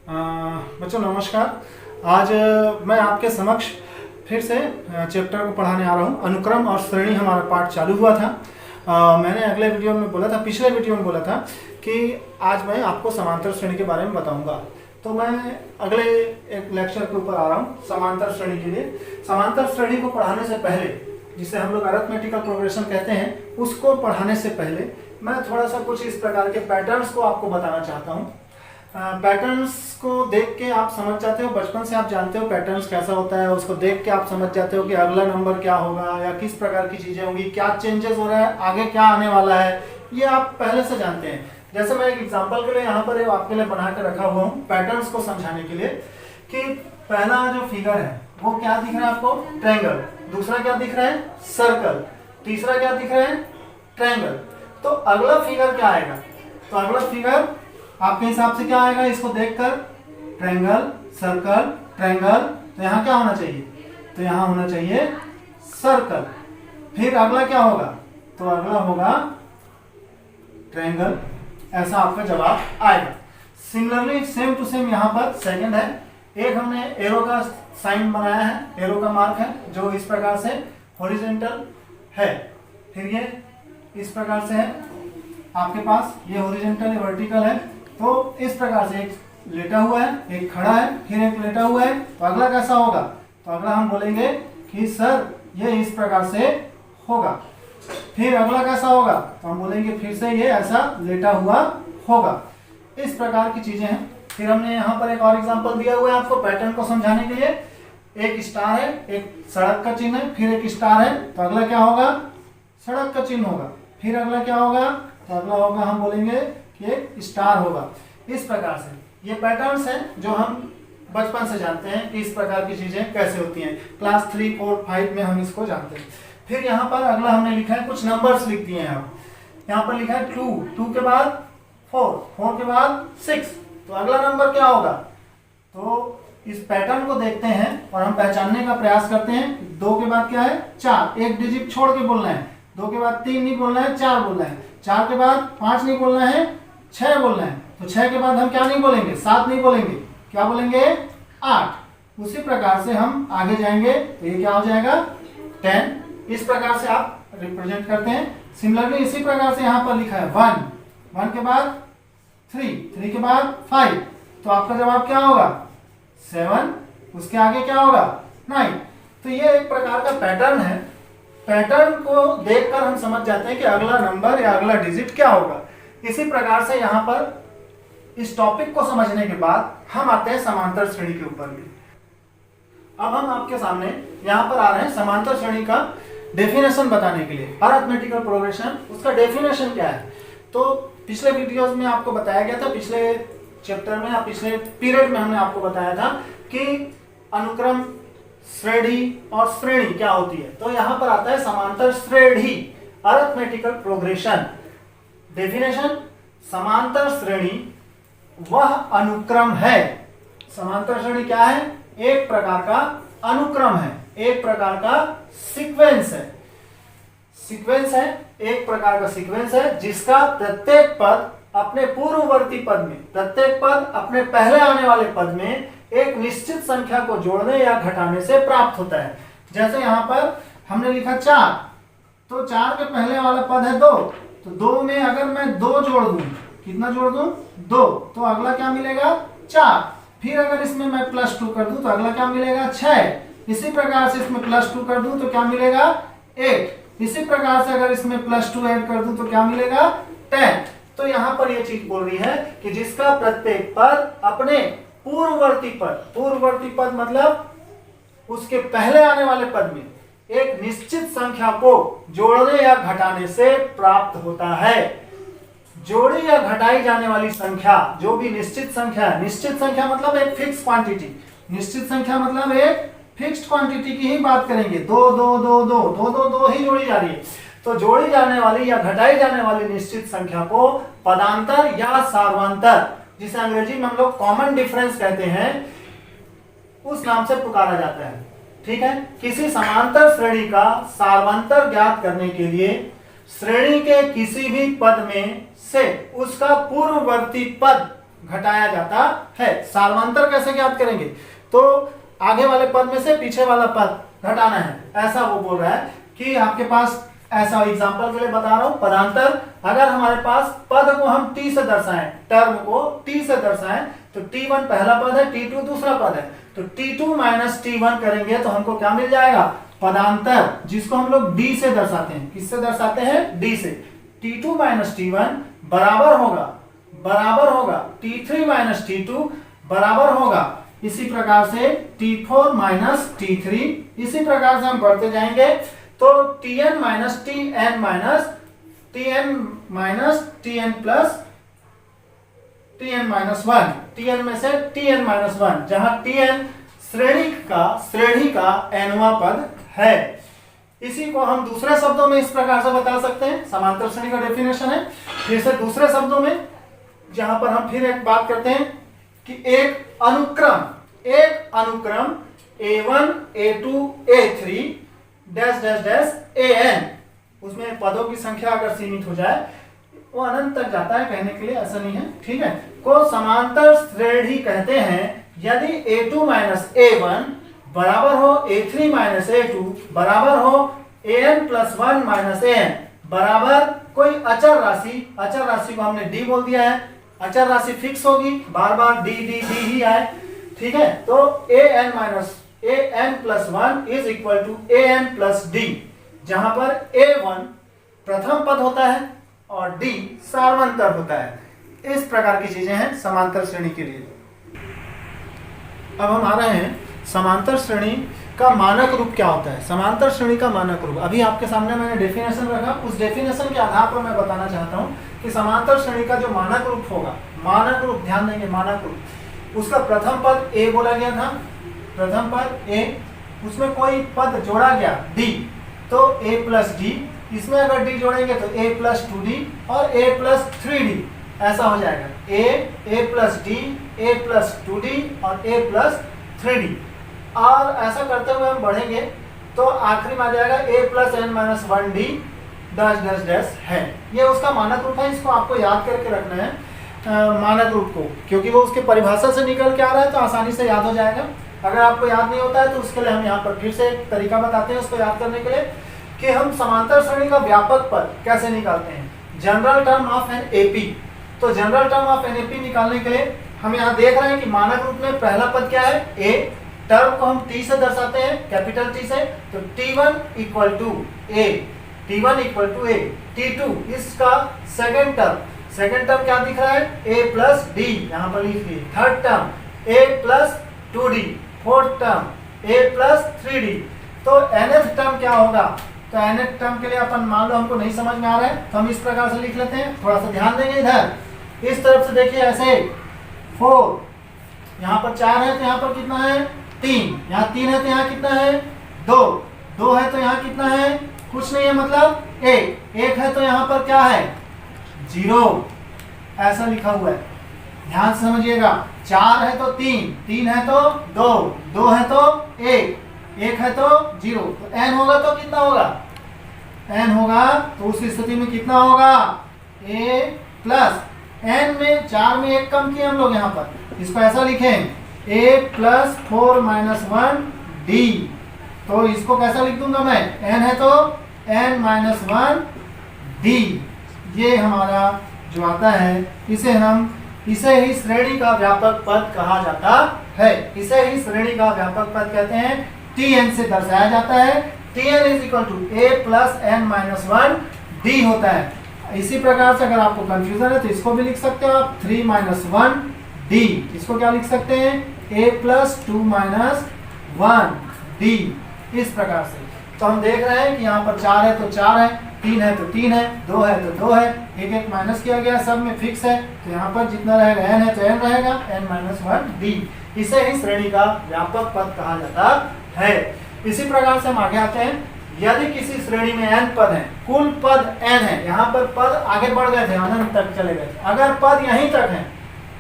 बच्चों नमस्कार। आज मैं आपके समक्ष फिर से चैप्टर को पढ़ाने आ रहा हूँ। अनुक्रम और श्रेणी हमारा पाठ चालू हुआ था। मैंने अगले वीडियो में बोला था, पिछले वीडियो में बोला था कि आज मैं आपको समांतर श्रेणी के बारे में बताऊंगा। तो मैं अगले एक लेक्चर के ऊपर आ रहा हूँ समांतर श्रेणी के लिए। समांतर श्रेणी को पढ़ाने से पहले, जिसे हम लोग अरिथमेटिकल प्रोग्रेशन कहते हैं, उसको पढ़ाने से पहले मैं थोड़ा सा कुछ इस प्रकार के पैटर्न्स को आपको बताना चाहता हूँ। पैटर्न्स को देख के आप समझ जाते हो, बचपन से आप जानते हो पैटर्न्स कैसा होता है। उसको देख के आप समझ जाते हो कि अगला नंबर क्या होगा या किस प्रकार की चीजें होंगी, क्या चेंजेस हो रहा है, आगे क्या आने वाला है, ये आप पहले से जानते हैं। जैसे मैं एक एग्जांपल के लिए यहाँ पर आपके लिए बना के रखा हुआ हूँ पैटर्न्स को समझाने के लिए कि पहला जो फिगर है वो क्या दिख रहा है आपको, ट्रायंगल। दूसरा क्या दिख रहा है, सर्कल। तीसरा क्या दिख रहा है, ट्रायंगल। तो अगला फिगर क्या आएगा, तो अगला फिगर आपके हिसाब से क्या आएगा, इसको देखकर ट्रायंगल, सर्कल, ट्रायंगल। तो यहाँ क्या होना चाहिए, तो यहाँ होना चाहिए सर्कल। फिर अगला क्या होगा, तो अगला होगा ट्रायंगल। ऐसा आपका जवाब आएगा। सिमिलरली सेम टू सेम यहाँ पर सेकंड है। एक हमने एरो का साइन बनाया है, एरो का मार्क है जो इस प्रकार से हॉरिजॉन्टल है। फिर ये इस प्रकार से है आपके पास, ये हॉरिजॉन्टल या वर्टिकल है। तो इस प्रकार से एक लेटा हुआ है, एक खड़ा है, फिर एक लेटा हुआ है। तो अगला कैसा होगा, तो अगला हम बोलेंगे कि सर ये इस प्रकार से होगा। फिर अगला कैसा होगा, तो हम बोलेंगे फिर से ये ऐसा लेटा हुआ होगा। इस प्रकार की चीजें हैं। फिर हमने यहाँ पर एक और एग्जांपल दिया हुआ है आपको पैटर्न को समझाने के लिए। एक स्टार है, एक सड़क का चिन्ह है, फिर एक स्टार है। तो अगला क्या होगा, सड़क का चिन्ह होगा। फिर अगला क्या होगा, तो अगला होगा हम बोलेंगे कि एक स्टार होगा। इस प्रकार से ये पैटर्न्स हैं जो हम बचपन से जानते हैं कि इस प्रकार की चीजें कैसे होती हैं। क्लास 3, 4, 5 में हम इसको जानते हैं। फिर यहाँ पर अगला हमने लिखा है, कुछ नंबर्स लिख दिए हैं। यहाँ पर लिखा है 2, 2 के बाद 4, 4 के बाद 6। तो अगला नंबर क्या होगा, तो इस पैटर्न को देखते हैं और हम पहचानने का प्रयास करते हैं। 2 के बाद क्या है, 4, एक डिजिट छोड़ के बोलना है। 2 के बाद 3 नहीं बोलना है, 4 बोलना है। 4 के बाद 5 नहीं बोलना है, 6 बोलना है। तो 6 के बाद हम क्या नहीं बोलेंगे, 7 नहीं बोलेंगे, क्या बोलेंगे, 8। उसी प्रकार से हम आगे जाएंगे तो ये क्या हो जाएगा, 10। इस प्रकार से आप रिप्रेजेंट करते हैं। सिमिलरली इसी प्रकार से यहाँ पर लिखा है 1, 1 के बाद 3, 3 के बाद 5। तो आपका जवाब क्या होगा, 7। उसके आगे क्या होगा, 9। तो ये एक प्रकार का पैटर्न है। पैटर्न को देखकर हम समझ जाते हैं कि अगला नंबर या अगला डिजिट क्या होगा। इसी प्रकार से यहाँ पर इस टॉपिक को समझने के बाद हम आते हैं समांतर श्रेणी के ऊपर भी। अब हम आपके सामने यहाँ पर आ रहे हैं समांतर श्रेणी का डेफिनेशन बताने के लिए। अरिथमेटिकल प्रोग्रेशन, उसका डेफिनेशन क्या है। तो पिछले वीडियोस में आपको बताया गया था, पिछले चैप्टर में या पिछले पीरियड में हमने आपको बताया था कि अनुक्रम, श्रेणी और श्रेणी क्या होती है। तो यहाँ पर आता है समांतर श्रेणी, अरिथमेटिकल प्रोग्रेशन। डेफिनेशन, समांतर श्रेणी वह अनुक्रम है। समांतर श्रेणी क्या है, एक प्रकार का अनुक्रम है, एक प्रकार का सीक्वेंस है। सीक्वेंस है, एक प्रकार का सीक्वेंस है जिसका प्रत्येक पद अपने पूर्ववर्ती पद में, प्रत्येक पद अपने पहले आने वाले पद में एक निश्चित संख्या को जोड़ने या घटाने से प्राप्त होता है। जैसे यहाँ पर हमने लिखा 4, तो 4 के पहले वाला पद है 2। तो 2 में अगर मैं 2 जोड़ दूं, कितना जोड़ दूं, 2, तो अगला क्या मिलेगा, 4। फिर अगर इसमें मैं +2 कर दूं तो अगला क्या मिलेगा, 6। इसी प्रकार से इसमें +2 कर दूं तो क्या मिलेगा, 8। इसी प्रकार से अगर इसमें +2 ऐड कर दूं तो क्या मिलेगा, 10। तो यहाँ पर ये चीज बोल रही है कि जिसका प्रत्येक पद अपने पूर्ववर्ती पद मतलब उसके पहले आने वाले पद में एक निश्चित संख्या को जोड़ने या घटाने से प्राप्त होता है। जोड़ी या घटाई जाने वाली संख्या जो भी निश्चित संख्या है, निश्चित संख्या मतलब एक फिक्स क्वांटिटी, निश्चित संख्या मतलब एक फिक्स्ड क्वांटिटी की ही बात करेंगे। 2 2 2 2 2 2 2 ही जोड़ी जा रही है। तो जोड़ी जाने वाली या घटाई जाने वाली निश्चित संख्या को पदांतर या सार्वंतर, जिसे अंग्रेजी में हम लोग कॉमन डिफरेंस कहते हैं, उस नाम से पुकारा जाता है। ठीक है, किसी समांतर श्रेणी का सार्वंतर ज्ञात करने के लिए श्रेणी के किसी भी पद में से उसका पूर्ववर्ती पद घटाया जाता है। सार्वंतर कैसे ज्ञात करेंगे? तो आगे वाले पद में से पीछे वाला पद घटाना है, ऐसा वो बोल रहा है कि आपके पास ऐसा एग्जांपल के लिए बता रहा हूं। पदांतर, अगर हमारे पास पद को हम t से दर्शाएं, टर्म को t से दर्शाएं, तो t1 पहला पद है, t2 दूसरा पद है, तो t2 माइनस t1 करेंगे तो हमको क्या मिल जाएगा? पदांतर, जिसको हम लोग d से दर्शाते हैं। किससे दर्शाते हैं? d से। t2 माइनस t1 बराबर होगा t3 माइनस t2 बराबर होगा इसी प्रकार से t4 माइनस t3। इसी प्रकार से हम बढ़ते जाएंगे तो tn minus tn plus tn minus 1, tn में से tn माइनस 1, जहां tn श्रेणी का nवां पद है। इसी को हम दूसरे शब्दों में इस प्रकार से बता सकते हैं। समांतर श्रेणी का डेफिनेशन है। फिर से दूसरे शब्दों में, जहां पर हम फिर एक बात करते हैं कि एक अनुक्रम a1 a2 a3 dash dash dash an, उसमें पदों की संख्या अगर सीमित हो जाए वो अनंत तक जाता है, कहने के लिए ऐसा नहीं है, ठीक है, को समांतर श्रेणी कहते हैं यदि a2 माइनस a1 बराबर हो a3 माइनस a2 बराबर हो an प्लस 1 माइनस an बराबर कोई अचर राशि को हमने d बोल दिया है। अचर राशि फिक्स होगी, बार बार d ही आए, ठीक है। तो an plus 1 is equal to an plus d, जहां पर a1 प्रथम पद होता है और d सार्वंतर होता है। इस प्रकार की चीजें हैं समांतर श्रेणी के लिए। अब हम आ रहे हैं समांतर श्रेणी का मानक रूप क्या होता है। समांतर श्रेणी का मानक रूप, अभी आपके सामने मैंने डेफिनेशन रखा, उस डेफिनेशन के आधार पर मैं बताना चाहता हूं कि समांतर श्रेणी का जो मानक रूप होगा, मानक रूप ध्यान देंगे, मानक रूप, उसका प्रथम पद a बोला गया था, प्रथम पद a, उसमें कोई पद जोड़ा गया d, तो a प्लस d, इसमें अगर d जोड़ेंगे तो a प्लस 2d और a प्लस 3d, ऐसा हो जाएगा a plus d, a plus 2d और a प्लस 3d। और ऐसा करते हुए हम बढ़ेंगे तो आखिरी में आ जाएगा a plus n minus 1d dash dash dash है। ये उसका मानक रूप है, इसको आपको याद करके रखना है मानक रूप को, क्योंकि वो उसके परिभाषा से निकल के आ रहा है तो आसानी से याद हो जाएगा। अगर आपको याद नहीं होता है तो उसके लिए हम यहाँ पर फिर से एक तरीका बताते हैं उसको याद करने के लिए कि हम समांतर श्रेणी का व्यापक पद कैसे निकालते हैं। General term of an AP, तो general term of an AP निकालने के लिए हम यहाँ देख रहे हैं कि मानक रूप में पहला पद क्या है? a, टर्म को हम t से दर्शाते हैं, कैपिटल T से, तो t1 equal to a, t2 इसका सेकेंड टर्म क्या दिख रहा है? a प्लस d, यहाँ पर लिखिए। Third term a plus 2d, fourth term a plus 3d। तो nth टर्म क्या होगा? तो nth टर्म के लिए अपन मान लो हमको नहीं समझ में आ रहा है तो हम इस प्रकार से लिख लेते हैं, थोड़ा सा ध्यान देंगे इधर, इस तरफ से देखिए ऐसे 4, यहाँ पर 4 है तो यहाँ पर कितना है? 3, यहाँ 3 है तो यहाँ कितना है? 2 है तो यहाँ कितना है? कुछ नहीं है, मतलब 1 है तो यहाँ पर क्या है? 0, ऐसा लिखा हुआ है, ध्यान से समझिएगा। 4 है तो 3 है तो 2 है तो 1 है तो 0, तो n होगा तो कितना होगा? n होगा तो उस स्थिति में कितना होगा? a प्लस n में 4 में 1 कम किए हम लोग, यहाँ पर इसको ऐसा लिखें a प्लस 4 माइनस 1d, तो इसको कैसा लिख दूंगा मैं? n है तो n माइनस 1d, ये हमारा जो आता है इसे ही श्रेणी का व्यापक पद कहा जाता है। इसे ही श्रेणी का व्यापक पद कहते हैं, tn से दर्शाया जाता है। tn is equal to a plus n minus 1d होता है। इसी प्रकार से अगर आपको कंफ्यूजन है तो इसको भी लिख सकते हो आप, 3 माइनस 1d, इसको क्या लिख सकते हैं? a प्लस 2 माइनस 1d, इस प्रकार से। तो हम देख रहे हैं कि यहाँ पर 4 है तो 4 है, 3 है तो 3 है, 2 है तो 2 है, एक माइनस किया गया, सब में फिक्स है, तो यहाँ पर जितना रहेगा n है तो n रहेगा, n माइनस 1d। इसे ही श्रेणी का व्यापक पद कहा जाता है। इसी प्रकार से हम आगे आते हैं। यदि किसी श्रेणी में n पद है, कुल पद n है, यहाँ पर पद आगे बढ़ गए थे, अनंत तक चले गए थे, अगर पद यहीं तक है,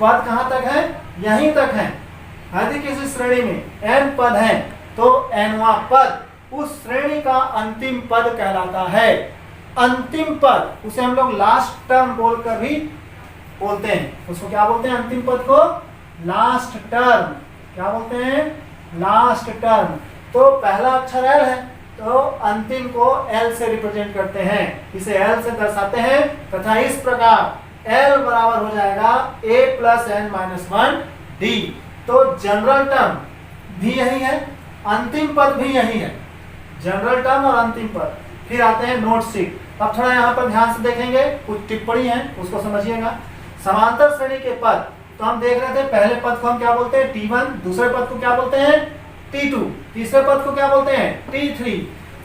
पद कहाँ तक है? यहीं तक है। यदि किसी श्रेणी में n पद है तो nवां पद उस श्रेणी का अंतिम पद कहलाता है। अंतिम पद, उसे हम लोग लास्ट टर्म बोलकर भी बोलते हैं। उसको क्या बोलते हैं? अंतिम पद को लास्ट टर्म। क्या बोलते हैं? Last term. तो पहला अक्षर एल है तो अंतिम को एल से रिप्रेजेंट करते हैं, इसे एल से दर्शाते हैं तथा इस प्रकार एल बराबर हो जाएगा a plus n minus 1 d. तो जनरल टर्म भी यही है, अंतिम पद भी यही है, जनरल टर्म और अंतिम पद। फिर आते हैं नोट शीट। अब थोड़ा यहाँ पर ध्यान से देखेंगे, कुछ टिप्पणी है उसको समझिएगा। समांतर श्रेणी के पद तो हम देख रहे थे, पहले पद को हम क्या बोलते हैं? T1, दूसरे पद को क्या बोलते हैं? T2, तीसरे पद को क्या बोलते हैं? T3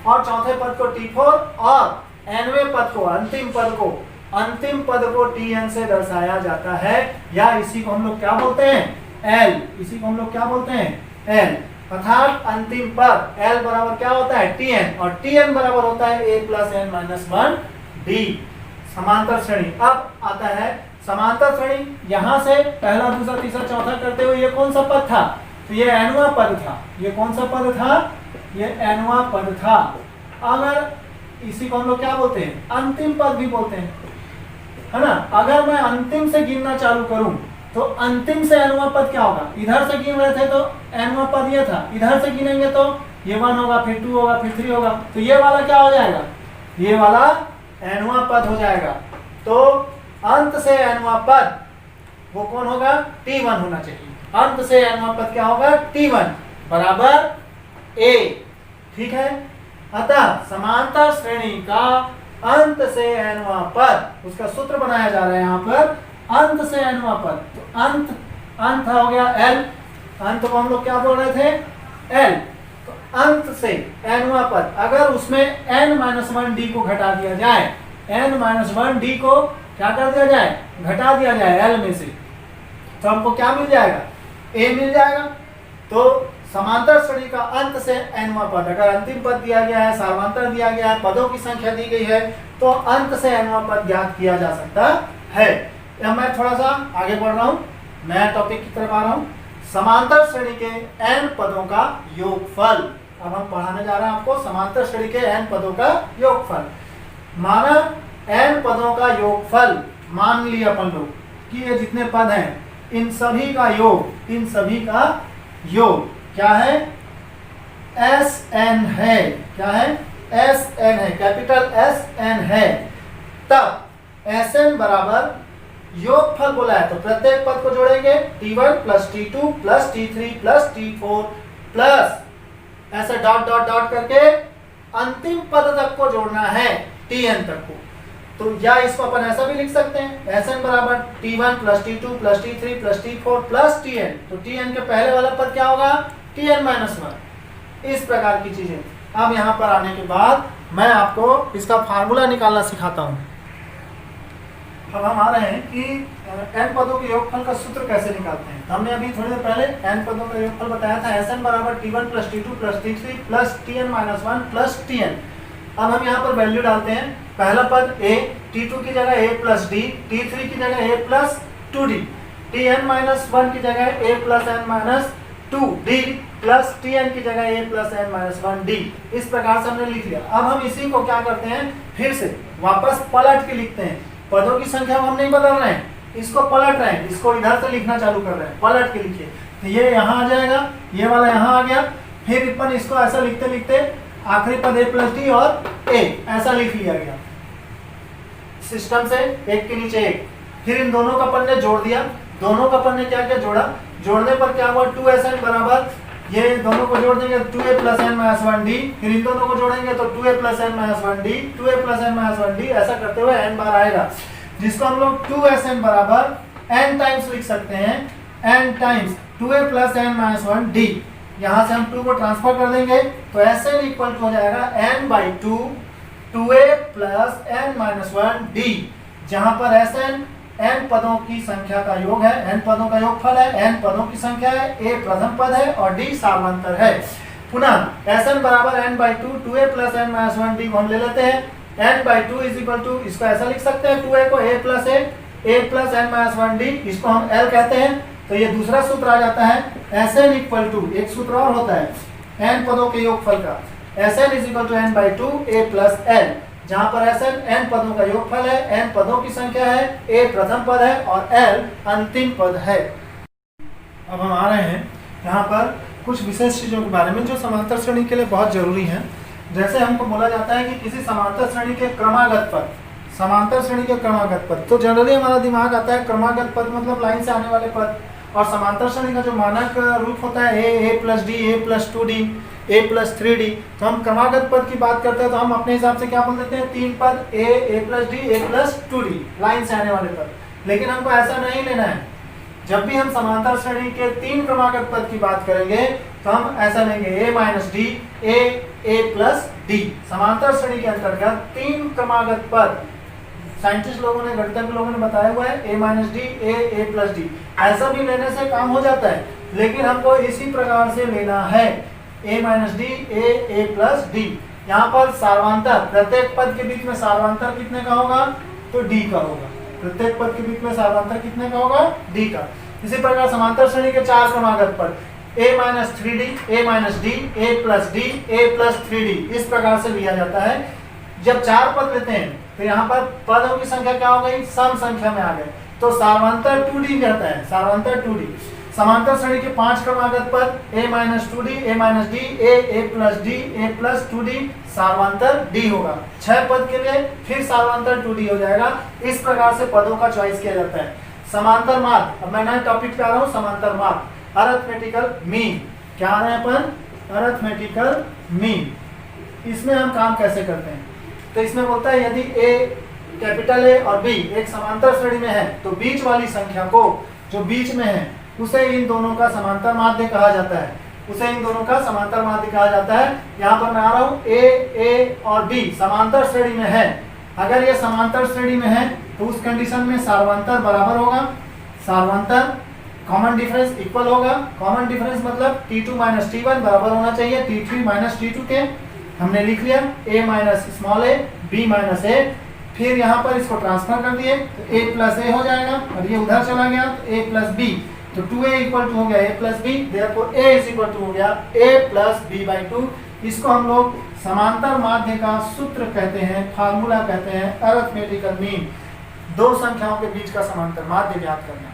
और चौथे पद को T4 और nवें पद को, अंतिम पद को Tn से दर्शाया जाता है, या इसी को हम लोग क्या बोलते हैं? L। इसी को हम लोग क्या बोलते हैं? L। अर्थात अंतिम पद L बराबर क्या होता है? Tn, और Tn बराबर होता है a plus n minus 1 d. समांतर श्रेणी। अब आता है समांतर श्रेणी। यहां से पहला, दूसरा, तीसरा, चौथा करते हुए ये कौन सा पद था? तो ये nवां पद था। ये कौन सा पद था? ये nवां पद था। अगर इसी को हम लोग क्या बोलते हैं? अंतिम पद भी बोलते हैं, है ना। अगर मैं अंतिम से गिनना चालू करूं तो अंतिम से nवां पद क्या होगा? इधर से गिन रहे थे तो nवां पद ये था, इधर से गिनेंगे तो ये 1 होगा, फिर 2 होगा, फिर 3 होगा, तो ये वाला क्या हो जाएगा? ये वाला nवां पद हो जाएगा। तो अंत से nवां पद वो कौन होगा? T1 होना चाहिए। अंत से nवां पद क्या होगा? T1 बराबर a। ठीक है। अतः समांतर श्रेणी का अंत से nवां पद, उसका सूत्र बनाया जा रहा है यहाँ पर, अंत से nवां पद। तो अंत हो गया l, अंत को हम लोग क्या बोल रहे थे? l। तो अंत से nवां पद, अगर उसमें n-1d को घटा दिया जाए, n-1d को क्या कर दिया जाए? घटा दिया जाए l में से, तो हमको क्या मिल जाएगा? a मिल जाएगा। तो समांतर श्रेणी का अंत से nवां पद, अगर अंतिम पद दिया गया है, सार्वंतर दिया गया है, पदों की संख्या दी गई है, तो अंत से nवां पद ज्ञात किया जा सकता है। अब मैं थोड़ा सा आगे बढ़ रहा हूं, नया टॉपिक की तरफ आ रहा हूं। समांतर श्रेणी के n पदों का योगफल। अब हम पढ़ाने जा रहे हैं आपको समांतर श्रेणी के n पदों का योगफल। माना n पदों का योगफल, मान लिया अपन लोग कि ये जितने पद हैं इन सभी का योग क्या है? Sn है। क्या है? Sn है, कैपिटल Sn है। तब Sn बराबर योगफल बोला है तो प्रत्येक पद को जोड़ेंगे, T1 plus T2 plus T3 plus T4 plus ऐसे डॉट डॉट डॉट करके अंतिम पद तक को जोड़ना है, Tn तक को। तो या इसको अपन ऐसा भी लिख सकते हैं, Sn बराबर T1 plus T2 plus T3 plus T4 plus Tn। तो Tn के पहले वाला पद क्या होगा? Tn-1। इस प्रकार की चीजें। अब यहाँ पर आने के बाद मैं आपको इसका फार्मूला निकालना सिखाता हूँ। अब हम आ रहे हैं कि n पदों के योगफल का सूत्र कैसे निकालते हैं। हमने अभी थोड़ी देर पहले n पदों का योगफल बताया था, Sn बराबर T1 plus T2 plus T3 plus Tn-1 plus Tn। अब हम यहाँ पर वैल्यू डालते हैं। पहला पद a, T2 की जगह a प्लस d, T3 की जगह a प्लस 2d, Tn-1 की जगह a plus n minus 2d plus Tn की जगह a plus n minus 1d। इस प्रकार से हमने लिख लिया। अब हम इसी को क्या करते हैं? फिर से वापस पलट के लिखते हैं। पदों की संख्या हम नहीं बदल रहे हैं, इसको पलट रहे हैं, इसको इधर से लिखना चालू कर रहे हैं। पलट के लिखिए तो ये यहाँ आ जाएगा, ये वाला यहाँ आ गया। फिर अपन इसको ऐसा लिखते लिखते आखिरी पद a प्लस डी और a ऐसा लिख लिया गया सिस्टम से, एक के नीचे एक। फिर इन दोनों का अपन ने जोड़ दिया। दोनों का अपन ने क्या क्या जोड़ा? जोड़ने पर क्या हुआ? 2Sn बराबर, ये दोनों को जोड़ देंगे 2a plus n minus 1d। फिर इन दोनों को जोड़ेंगे तो 2a plus n minus 1d, 2a plus n minus 1d, ऐसा करते हुए n बार आएगा, जिसको हम लोग 2Sn बराबर n टाइम्स लिख सकते हैं, n times 2a plus n minus 1d। यहाँ से हम 2 को ट्रांसफर कर देंगे तो Sn इक्वल टू हो जाएगा n by 2 2a plus n minus 1d, जहाँ पर Sn n पदों की संख्या का योग है, n पदों का योगफल है, n पदों की संख्या है, a प्रथम पद है और d सार्वंतर है। पुनः Sn बराबर n by 2 2a plus n minus 1d को हम ले लेते हैं। n by 2 is equal to, इसको ऐसा लिख सकते हैं 2a को a plus n minus 1d, इसको हम l कहते हैं। तो ये दूसरा सूत्र आ जाता है Sn इक्वल टू, एक सूत्र और होता है n पदों के योगफल का, Sn is equal to n by 2 a plus l। जहां पर Sn n पदों का योगफल है, n पदों की संख्या है, a प्रथम पद है और l अंतिम पद है। अब हम आ रहे हैं यहाँ पर कुछ विशेष चीजों के बारे में जो समांतर श्रेणी के लिए बहुत जरूरी है। जैसे हमको बोला जाता है कि किसी समांतर श्रेणी के क्रमागत पद, समांतर श्रेणी के क्रमागत पद, तो जनरली हमारा दिमाग आता है क्रमागत पद मतलब लाइन से आने वाले पद, और समांतर श्रेणी का जो मानक रूप होता है a plus D, a plus 2d, a plus 3d। तो हम क्रमागत पद की बात करते हैं तो हम अपने हिसाब से क्या बोल देते हैं, 3 पद a plus D, a plus 2d, line से आने वाले पद। लेकिन हमको ऐसा नहीं लेना है। जब भी हम समांतर श्रेणी के 3 क्रमागत पद की बात करेंगे तो हम ऐसा लेंगे a minus D, a plus D. समांतर श्रेणी के अंतर्गत 3 क्रमागत पद साइंटिस्ट लोगों ने, गणितज्ञ लोगों ने बताया हुआ है a minus D, a plus D. ऐसा भी लेने से काम हो जाता है, लेकिन हमको इसी प्रकार से लेना है a minus D, a plus D. यहाँ पर सार्वंतर, प्रत्येक पद के बीच में सार्वंतर कितने का होगा, तो d का होगा। प्रत्येक पद के बीच में सार्वंतर कितने का होगा, d का। इसी प्रकार समांतर श्रेणी के 4 क्रमागत पद a minus 3d, a minus D, a plus D, a plus 3d, इस प्रकार से लिया जाता है। जब 4 पद लेते हैं तो यहाँ पर पदों की संख्या क्या हो गई, सम संख्या में आ गए, तो सार्वंतर 2d कहता है, सार्वंतर 2d। समांतर श्रेणी के 5 क्रमागत पद a minus 2d, a minus D, a plus D, a plus 2d, सार्वंतर d होगा। 6 पद के लिए फिर सार्वंतर 2d हो जाएगा। इस प्रकार से पदों का चॉइस किया जाता है। समांतर माद, अब मैं नए टॉपिक पे आ रहा हूँ, समांतर माद, अरिथमेटिकल मीन। क्या आ रहे हैं अपन, अरिथमेटिकल मीन। इसमें हम काम कैसे करते हैं, तो इसमें बोलता है यदि a, कैपिटल A और B एक समांतर श्रेणी में है तो बीच वाली संख्या को, जो बीच में है, उसे इन दोनों का समांतर माध्य कहा जाता है, उसे इन दोनों का समांतर माध्य कहा जाता है। यहाँ पर मैं आ रहा हूँ a और b समांतर श्रेणी में है। अगर ये समांतर श्रेणी में है तो उस कंडीशन में सार्वंतर बराबर होगा, सार्वंतर कॉमन डिफरेंस इक्वल होगा। कॉमन डिफरेंस मतलब t2 माइनस t1 बराबर होना चाहिए t3 माइनस t2 के। हमने लिख लिया a minus small a, b minus a, फिर यहाँ पर इसको ट्रांसफर कर दिए तो a प्लस a हो जाएगा, और ये उधर चला गया तो a प्लस b, तो 2a इक्वल टू हो गया a plus b, therefore a is equal to हो गया a प्लस b बाई 2। इसको हम लोग समांतर माध्य का सूत्र कहते हैं, फार्मूला कहते हैं, अरिथमेटिकल मीन। दो संख्याओं के बीच का समांतर माध्य ज्ञात करना।